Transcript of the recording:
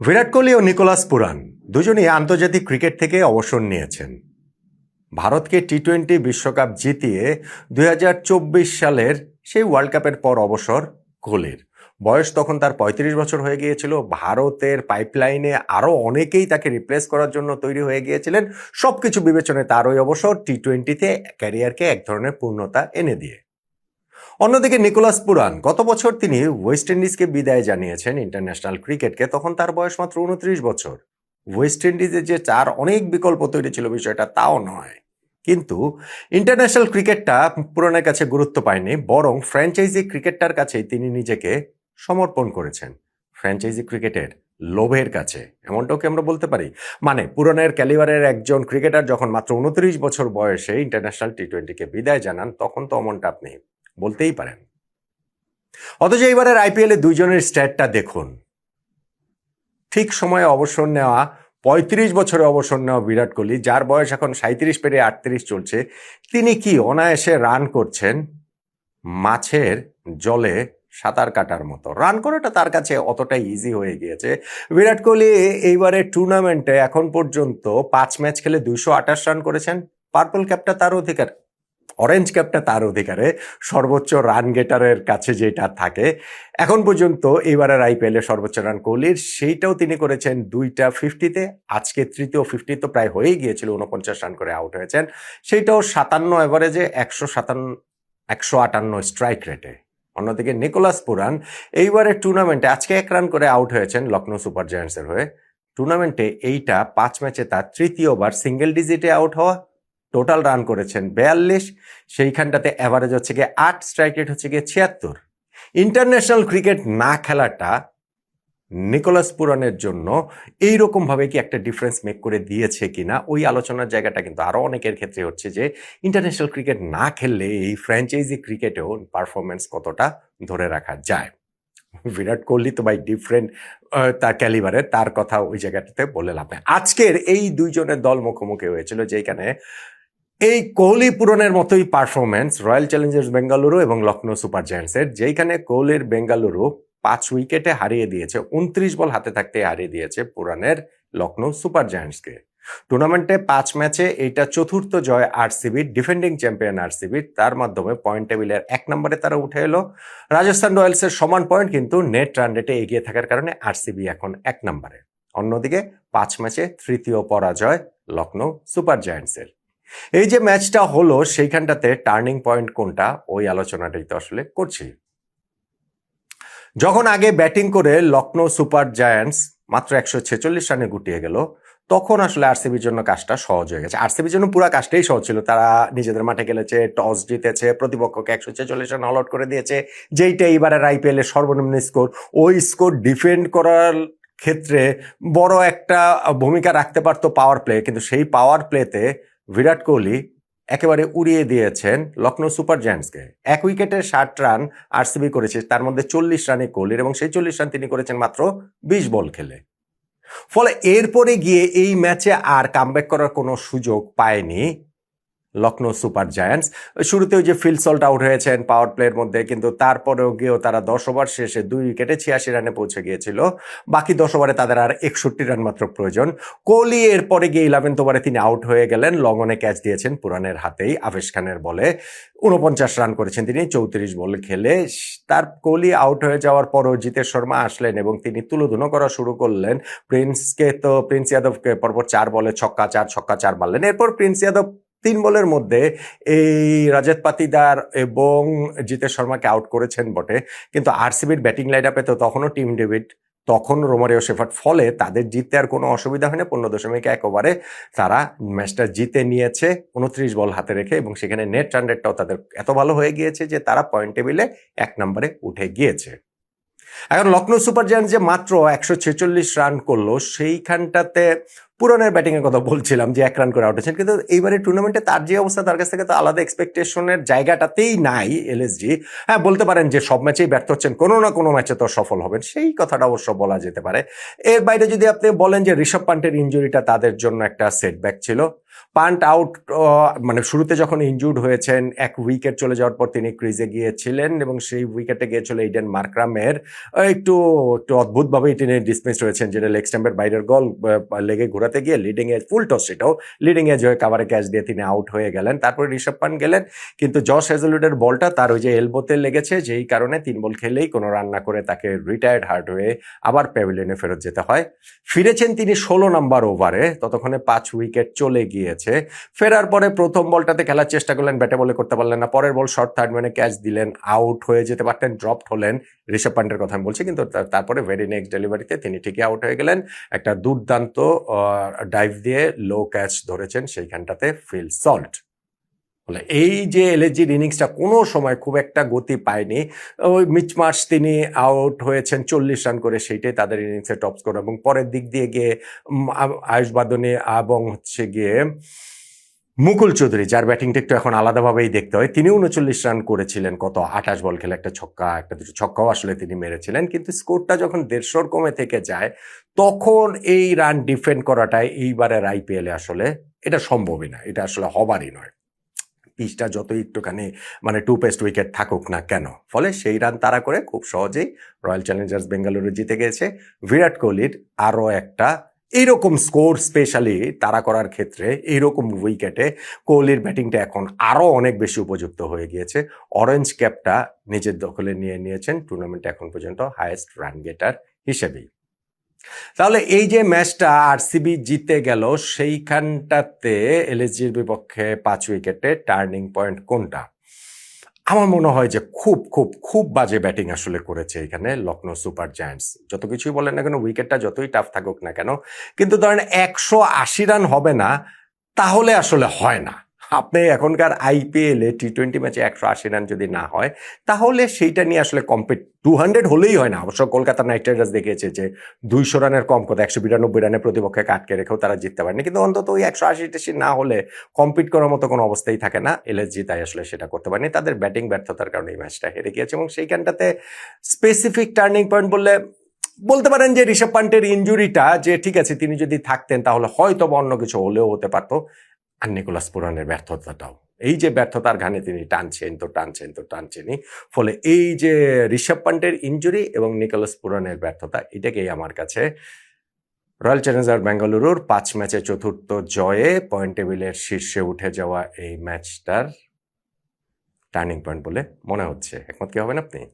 বিরাট কোহলি ও Nicholas Pooran দুজনই আন্তর্জাতিক cricket থেকে অবসর নিয়েছেন। ভারতকে টি-20 বিশ্বকাপ জিতিয়ে 2024 সালের সেই ওয়ার্ল্ড কাপের পর অবসর কোহলির। বয়স তখন তার 35 বছর হয়ে গিয়েছিল। ভারতের পাইপলাইনে আরও অনেকেই তাকে রিপ্লেস করার জন্য তৈরি হয়ে গিয়েছিলেন। সবকিছু বিবেচনায় তার ওই অবসর টি-20তে ক্যারিয়ারকে এক ধরনের পূর্ণতা এনে দিয়ে। অন্যদিকে নিকোলাস পুরান গত বছর তিনি ওয়েস্ট ইন্ডিজকে বিদায় জানিয়েছেন ইন্টারন্যাশনাল ক্রিকেটকে। তখন তার বয়স মাত্র 29 বছর। ওয়েস্ট ইন্ডিজে যে চার অনেক বিকল্প তৈরি ছিল বিষয়টা তাও নয়, কিন্তু ইন্টারন্যাশনাল ক্রিকেটটা পুরানের কাছে গুরুত্ব পায়নি, বরং ফ্র্যাঞ্চাইজি ক্রিকেটটার কাছেই তিনি নিজেকে সমর্পণ করেছেন। ফ্র্যাঞ্চাইজি ক্রিকেটের লোভের কাছে, এমনটাও কি আমরা বলতে পারি? মানে পুরানের ক্যালিবারের একজন ক্রিকেটার যখন মাত্র 29 বছর বয়সে ইন্টারন্যাশনাল টি-20কে বিদায় জানান, তখন তো অমনটা আপনি বলতেই পারেন। অথচ এইবারের আইপিএলে দুইজনের স্ট্যাটটা দেখুন। ঠিক সময়ে অবসর নেওয়া 35 বছরে অবসর নেওয়া বিরাট কোহলি, যার বয়স এখন 37 পেরিয়ে 38 চলছে, তিনি কি অনায়াসে রান করছেন মাছের জলে সাঁতার কাটার মতো। রান করাটা তার কাছে অতটাই ইজি হয়ে গিয়েছে। বিরাট কোহলি এইবারের টুর্নামেন্টে এখন পর্যন্ত 5 ম্যাচ খেলে 228 রান করেছেন। পার্পল ক্যাপটা তার অধিকার, অরেঞ্জ ক্যাপটা তার অধিকারে। সর্বোচ্চ রান গেটারের কাছে যেটা থাকে এখন পর্যন্ত এইবারের আইপিএলে সর্বোচ্চ রান কোহলির, সেইটাও তিনি করেছেন 2টা 50-তে। আজকে তৃতীয় 50 তো প্রায় হয়েই গিয়েছিল, 49 রান করে আউট হয়েছেন। সেইটাও 57 এভারেজে, 158 স্ট্রাইক রেটে। অন্যদিকে নিকোলাস পুরান এইবারের টুর্নামেন্টে আজকে 1 রান করে আউট হয়েছেন লখনৌ সুপার জায়ান্টসের হয়ে। টুর্নামেন্টে এইটা 5 ম্যাচে তার তৃতীয়বার সিঙ্গেল ডিজিটে আউট হওয়া। টোটাল রান করেছেন 42, সেইখানটাতে অ্যাভারেজ হচ্ছে গিয়ে 8, স্ট্রাইক রেট হচ্ছে গিয়ে 76। ইন্টারন্যাশনাল ক্রিকেট না খেলাটা নিকোলাস পুরানের জন্য এইরকমভাবে কি একটা ডিফারেন্স মেক করে দিয়েছে কিনা, ওই আলোচনার জায়গাটা কিন্তু আরও অনেকের ক্ষেত্রে হচ্ছে যে ইন্টারন্যাশনাল ক্রিকেট না খেললে এই ফ্র্যাঞ্চাইজি ক্রিকেটেও পারফরমেন্স কতটা ধরে রাখা যায়। বিরাট কোহলি তো বাই ডিফারেন্ট তার ক্যালিবারের, তার কথা ওই জায়গাটাতে বলে লাভ নেই। আজকের এই দুইজনের দল মুখোমুখি হয়েছিল, যেখানে এই কোহলি পুরনের মতোই পারফরমেন্স রয়্যাল চ্যালেঞ্জার্স বেঙ্গালুরু এবং লখনৌ সুপার জায়ান্টসের, যেখানে কোহলির বেঙ্গালুরু 5 উইকেটে হারিয়ে দিয়েছে, 29 বল হাতে থাকতে হারিয়ে দিয়েছে পুরানের লখনৌ সুপার জায়ান্টসকে। টুর্নামেন্টে 5 ম্যাচে এইটা চতুর্থ জয় আরসিবির, ডিফেন্ডিং চ্যাম্পিয়ন আরসিবির। তার মাধ্যমে পয়েন্ট টেবিলের 1 নম্বরে তারা উঠে এলো। রাজস্থান রয়্যালসের সমান পয়েন্ট, কিন্তু নেট রান রেটে এগিয়ে থাকার কারণে আরসিবি এখন 1 নম্বরে। অন্যদিকে 5 ম্যাচে তৃতীয় পরাজয় লখনৌ সুপার জায়ান্টসের। এই যে ম্যাচটা হলো, সেইখানটাতে টার্নিং পয়েন্ট কোনটা, ওই আলোচনাটাই তো আসলে করছি। যখন আগে ব্যাটিং করে লখনৌ সুপার জায়ান্টস মাত্র 146 রানে গুটিয়ে গেল, তখন আসলে আরসিবির জন্য কাজটা সহজ হয়ে গেছে। আরসিবির জন্য পুরো কাজটাই সহজ ছিল। তারা নিজেদের মাঠে খেলেছে, টস জিতেছে, প্রতিপক্ষকে 146 রান অল আউট করে দিয়েছে, যেইটা এবারের আইপিএল এর সর্বনিম্ন স্কোর। ওই স্কোর ডিফেন্ড করার ক্ষেত্রে বড় একটা ভূমিকা রাখতে পারতো পাওয়ার প্লে, কিন্তু সেই পাওয়ার প্লেতে বিরাট কোহলি একেবারে উড়িয়ে দিয়েছেন লখনৌ সুপার জায়ান্টসকে। 1 উইকেটে 60 রান আরসিবি করেছে, তার মধ্যে 40 রানে কোহলির, এবং সেই 40 রান তিনি করেছেন মাত্র 20 বল খেলে। ফলে এরপরে গিয়ে এই ম্যাচে আর কামব্যাক করার কোনো সুযোগ পায়নি লখনৌ সুপার জায়ান্টস। শুরুতে ওই যে ফিল সল্ট আউট হয়েছেন পাওয়ার প্লের মধ্যে, কিন্তু তারপরেও গিয়েও তারা 10 ওভার শেষে 2 উইকেটে 86 রানে পৌঁছে গিয়েছিল। বাকি 10 ওভারে তাদের আর 61 রান মাত্র প্রয়োজন। কোহলি এরপরে গিয়ে 11th ওভারে তিনি আউট হয়ে গেলেন। লং অনে ক্যাচ দিয়েছেন পুরানের হাতেই আভেশ খানের বলে। 49 রান করেছেন তিনি 34 বল খেলে। তার কোহলি আউট হয়ে যাওয়ার পরও জিতেশ শর্মা আসলেন এবং তিনি তুলোধুনো করা শুরু করলেন। প্রিন্স যাদবকে পরপর 4 বলে ছক্কা 4 ছক্কা 4 মারলেন। এরপর প্রিন্স যাদব 3 বলের মধ্যে এই রাজত পাতিদার এবং জিতেশ শর্মাকে আউট করেছেন বটে, কিন্তু আরসিবির ব্যাটিং লাইন আপে তো তখনও টিম ডেভিড, তখন রোমারিও শেফার্ড। ফলে তাদের জিততে আর কোনো অসুবিধা হয়নি। 15.1 ওভারে তারা ম্যাচটা জিতে নিয়েছে 29 বল হাতে রেখে, এবং সেখানে নেট রান রেটটাও তাদের এত ভালো হয়ে গিয়েছে যে তারা পয়েন্ট টেবিলে 1 নম্বরে উঠে গিয়েছে। এখন লখনৌ সুপার জায়ান্টস যে মাত্র 146 রান করলো, সেইখানটাতে পুরানের ব্যাটিং এর কথা বলছিলাম যে 1 রান করে আউট হয়েছেন, কিন্তু এইবারে টুর্নামেন্টে তার যে অবস্থা, তার কাছ থেকে তো আলাদা এক্সপেকটেশনের জায়গাটাতেই নাই এলএসজি। হ্যাঁ, বলতে পারেন যে সব ম্যাচেই ব্যর্থ হচ্ছেন, কোনো না কোনো ম্যাচে তো সফল হবেন, সেই কথাটা অবশ্য বলা যেতে পারে। এর বাইরে যদি আপনি বলেন যে ঋষভ পান্টের ইনজুরিটা তাদের জন্য একটা সেটব্যাক ছিল, পান্ট আউট, মানে শুরুতে যখন ইনজুর্ড হয়েছেন, এক উইকেট চলে যাওয়ার পর তিনি ক্রিজে গিয়েছিলেন এবং সেই উইকেটে গিয়েছিল এইডেন মার্করামের। একটু একটু অদ্ভুতভাবেই তিনি ডিসমিস হয়েছেন, যেটা লেগ স্ট্যাম্পের বাইরের বল লেগে ঘোরাতে গিয়ে লিডিং এজ, ফুল টস সেটাও লিডিং এজ হয়ে কাভারে ক্যাচ দিয়ে তিনি আউট হয়ে গেলেন। তারপরে ঋষভ পান্ট গেলেন, কিন্তু জশ হেজলউডের বলটা তার ওই যে এলবোতে লেগেছে, যেই কারণে 3 বল খেলেই কোনো রান না করে তাকে রিটায়ার্ড হার্ট হয়ে আবার প্যাভিলিয়নে ফেরত যেতে হয়। ফিরেছেন তিনি 16 নম্বর ওভারে, ততক্ষণে 5 উইকেট চলে গিয়েছে। ফেরার পরে প্রথম বলটাতে খেলার চেষ্টা করলেন, ব্যাটে বলে করতে পারলেন না। পরের বল শর্ট থার্ড ম্যানে ক্যাচ দিলেন, আউট হয়ে যেতে পারতেন, ড্রপড হলেন, ঋষভ পান্টের কথা আমি বলছি। কিন্তু তারপরে ভেরি নেক্সট ডেলিভারিতে তিনি ঠিকই আউট হয়ে গেলেন। একটা দুর্দান্ত ডাইভ দিয়ে লো ক্যাচ ধরেছেন সেইখানটাতে ফিল সল্ট। বলে এই যে এলএসজির ইনিংসটা কোনো সময় খুব একটা গতি পায়নি। ওই মিচমার্চ তিনি আউট হয়েছেন 40 রান করে, সেইটাই তাদের ইনিংসের টপ স্কোর। এবং পরের দিক দিয়ে গিয়ে আয়ুষ বাদনী এবং হচ্ছে গিয়ে মুকুল চৌধুরী, যার ব্যাটিংটা একটু এখন আলাদাভাবেই দেখতে হয়, তিনি 39 রান করেছিলেন কত 28 বল খেলে, একটা ছক্কা, একটা দুটো ছক্কাও আসলে তিনি মেরেছিলেন। কিন্তু স্কোরটা যখন 150 কমে থেকে যায়, তখন এই রান ডিফেন্ড করাটাই এইবারের আইপিএলে আসলে এটা সম্ভবই না, এটা আসলে হবারই নয়। পিচটা যতই একটুখানি মানে টু পেস্ট উইকেট থাকুক না কেন, ফলে সেই রান তারা করে খুব সহজেই রয়্যাল চ্যালেঞ্জার্স বেঙ্গালুরু জিতে গেছে। বিরাট কোহলির আরও একটা এইরকম স্কোর, স্পেশালি তারা করার ক্ষেত্রে এইরকম উইকেটে কোহলির ব্যাটিংটা এখন আরও অনেক বেশি উপযুক্ত হয়ে গিয়েছে। অরেঞ্জ ক্যাপটা নিজের দখলে নিয়ে নিয়েছেন টুর্নামেন্টে এখন পর্যন্ত হাইয়েস্ট রান গেটার হিসেবেই। তাহলে এই যে ম্যাচটা আরসিবি জিতে গেল, সেইখানটাতে এলএসজির বিপক্ষে 5 উইকেটে টার্নিং পয়েন্ট কোনটা? আমার মনে হয় যে খুব খুব খুব বাজে ব্যাটিং আসলে করেছে এখানে লখনৌ সুপার জায়ান্টস। যত কিছুই বলেন না কেন, উইকেটটা যতই টাফ থাকুক না কেন, কিন্তু ধরেন 180 রান হবে না তাহলে আসলে হয় না। আপনি এখনকার আইপিএলে টি-20 ম্যাচে 180 রান যদি না হয়, তাহলে সেইটা নিয়ে আসলে কম্পিট 200 হলেই হয় না। অবশ্য কলকাতা নাইট রাইডার্স দেখিয়েছে যে 200 রানের কম কথা, 192 রানে প্রতিপক্ষকে আটকে রেখেও তারা জিততে পারেনি। কিন্তু অন্তত ওই 180 না হলে কম্পিট করার মতো কোনো অবস্থাই থাকে না। এলএসজি তাই আসলে সেটা করতে পারেনি, তাদের ব্যাটিং ব্যর্থতার কারণে এই ম্যাচটা হেরে গিয়েছে। এবং সেইখানটাতে স্পেসিফিক টার্নিং পয়েন্ট বলতে পারেন যে ঋষভ পান্টের ইনজুরিটা, যে ঠিক আছে তিনি যদি থাকতেন তাহলে হয়তো অন্য কিছু হলেও হতে পারতো। আর নিকোলাস পুরানের ব্যর্থতাটাও, এই যে ব্যর্থতার ঘানে তিনি টানছেনই, ফলে এই যে ঋষভ পান্টের ইনজুরি এবং নিকোলাস পুরানের ব্যর্থতা, এটাকেই আমার কাছে রয়্যাল চ্যালেঞ্জার্স বেঙ্গালুরুর 5 ম্যাচে চতুর্থ জয়ে পয়েন্ট টেবিলের শীর্ষে উঠে যাওয়া এই ম্যাচটার টার্নিং পয়েন্ট বলে মনে হচ্ছে। একমত কি হবেন আপনি?